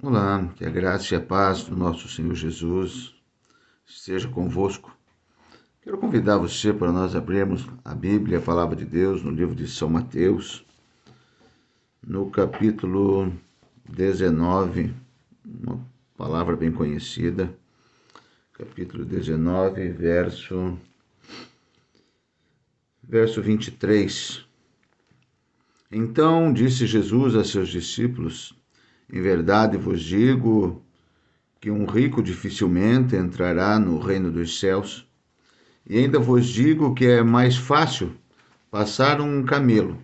Olá, que a graça e a paz do nosso Senhor Jesus esteja convosco. Quero convidar você para nós abrirmos a Bíblia, a Palavra de Deus, no livro de São Mateus, no capítulo 19, uma palavra bem conhecida, capítulo 19, verso 23. Então disse Jesus a seus discípulos: em verdade vos digo que um rico dificilmente entrará no reino dos céus. E ainda vos digo que é mais fácil passar um camelo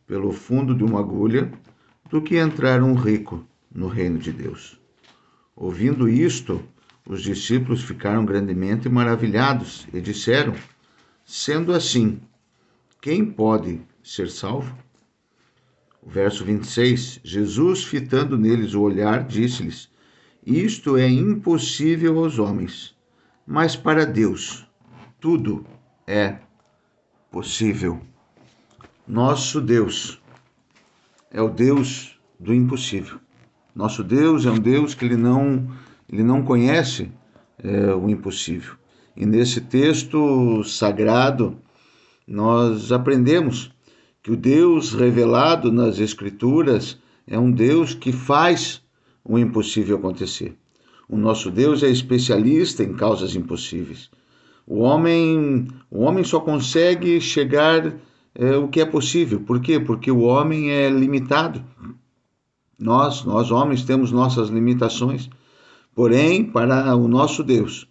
pelo fundo de uma agulha do que entrar um rico no reino de Deus. Ouvindo isto, os discípulos ficaram grandemente maravilhados e disseram: sendo assim, quem pode ser salvo? O verso 26, Jesus, fitando neles o olhar, disse-lhes: isto é impossível aos homens, mas para Deus tudo é possível. Nosso Deus é o Deus do impossível. Nosso Deus é um Deus que ele não conhece o impossível. E nesse texto sagrado, nós aprendemos que o Deus revelado nas Escrituras é um Deus que faz o impossível acontecer. O nosso Deus é especialista em causas impossíveis. O homem só consegue chegar o que é possível. Por quê? Porque o homem é limitado. Nós homens temos nossas limitações. Porém, para o nosso Deus,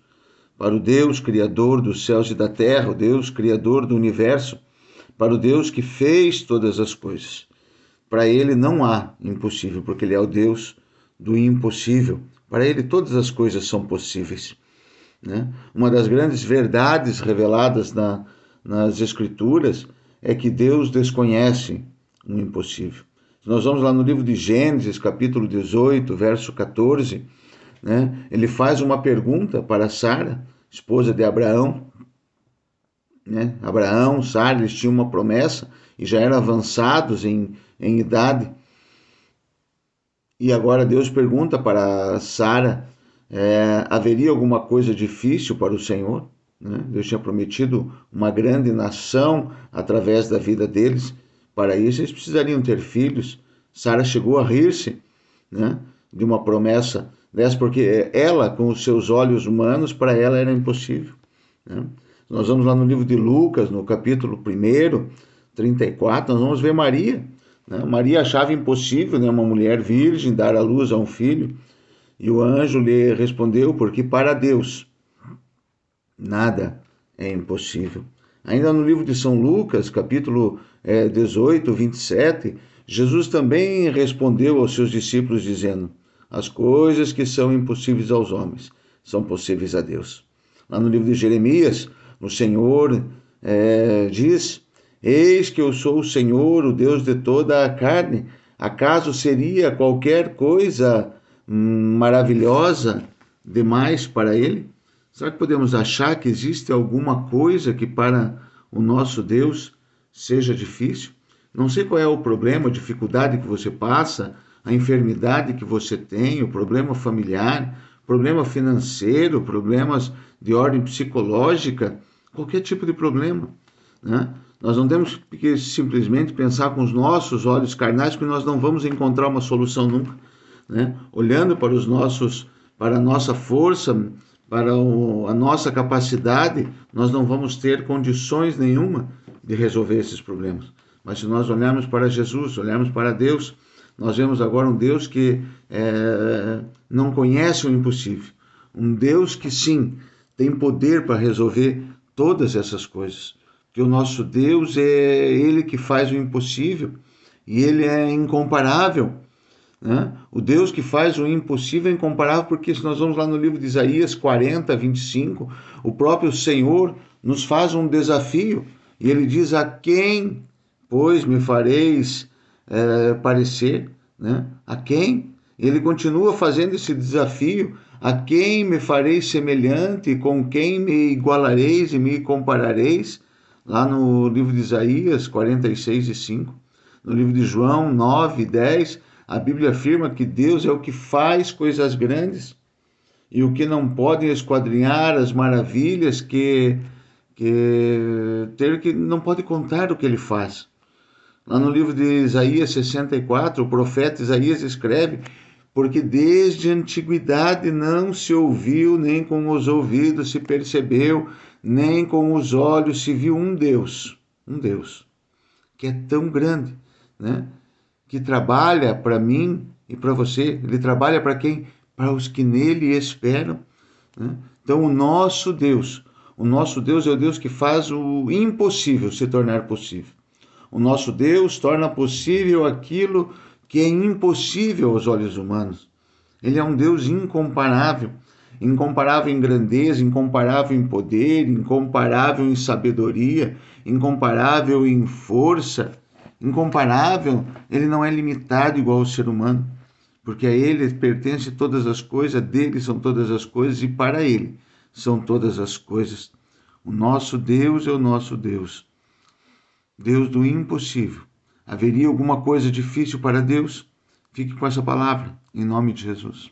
para o Deus criador dos céus e da terra, o Deus criador do universo, para o Deus que fez todas as coisas, para ele não há impossível, porque ele é o Deus do impossível. Para ele todas as coisas são possíveis. Né? Uma das grandes verdades reveladas nas Escrituras é que Deus desconhece o impossível. Se nós vamos lá no livro de Gênesis, capítulo 18, verso 14, né? Ele faz uma pergunta para Sara, esposa de Abraão. Né? Abraão, Sara, eles tinham uma promessa e já eram avançados em idade. E agora Deus pergunta para Sara: haveria alguma coisa difícil para o Senhor? Né? Deus tinha prometido uma grande nação através da vida deles. Para isso eles precisariam ter filhos. Sara chegou a rir-se, né, de uma promessa dessa, porque ela, com os seus olhos humanos, para ela era impossível. Né? Nós vamos lá no livro de Lucas, no capítulo 1, 34, nós vamos ver Maria. Né? Maria achava impossível, né, uma mulher virgem dar à luz a um filho. E o anjo lhe respondeu: porque para Deus nada é impossível. Ainda no livro de São Lucas, capítulo 18, 27, Jesus também respondeu aos seus discípulos dizendo: as coisas que são impossíveis aos homens são possíveis a Deus. Lá no livro de Jeremias, o Senhor diz: eis que eu sou o Senhor, o Deus de toda a carne. Acaso seria qualquer coisa maravilhosa demais para ele? Será que podemos achar que existe alguma coisa que para o nosso Deus seja difícil? Não sei qual é o problema, a dificuldade que você passa, a enfermidade que você tem, o problema familiar, problema financeiro, problemas de ordem psicológica, qualquer tipo de problema, né? Nós não temos que simplesmente pensar com os nossos olhos carnais, porque nós não vamos encontrar uma solução nunca. Né? Olhando para a nossa força, para a nossa capacidade, nós não vamos ter condições nenhuma de resolver esses problemas. Mas se nós olharmos para Jesus, olharmos para Deus, nós vemos agora um Deus que não conhece o impossível. Um Deus que sim, tem poder para resolver todas essas coisas. Que o nosso Deus é Ele que faz o impossível e Ele é incomparável. Né? O Deus que faz o impossível é incomparável, porque se nós vamos lá no livro de Isaías 40, 25, o próprio Senhor nos faz um desafio e Ele diz: a quem, pois, me fareis parecer? Né? A quem? Ele continua fazendo esse desafio: a quem me fareis semelhante, com quem me igualareis e me comparareis? Lá no livro de Isaías 46 e 5, no livro de João 9, 10, A Bíblia afirma que Deus é o que faz coisas grandes e o que não podem esquadrinhar as maravilhas que não pode contar o que ele faz. Lá no livro de Isaías 64, o profeta Isaías escreve: porque desde a antiguidade não se ouviu, nem com os ouvidos se percebeu, nem com os olhos se viu um Deus, que é tão grande, né? Que trabalha para mim e para você. Ele trabalha para quem? Para os que nele esperam, né? Então, o nosso Deus é o Deus que faz o impossível se tornar possível. O nosso Deus torna possível aquilo que é impossível aos olhos humanos. Ele é um Deus incomparável, incomparável em grandeza, incomparável em poder, incomparável em sabedoria, incomparável em força, incomparável. Ele não é limitado igual ao ser humano, porque a ele pertence todas as coisas, dele são todas as coisas e para ele são todas as coisas. O nosso Deus é o nosso Deus, Deus do impossível. Haveria alguma coisa difícil para Deus? Fique com essa palavra, em nome de Jesus.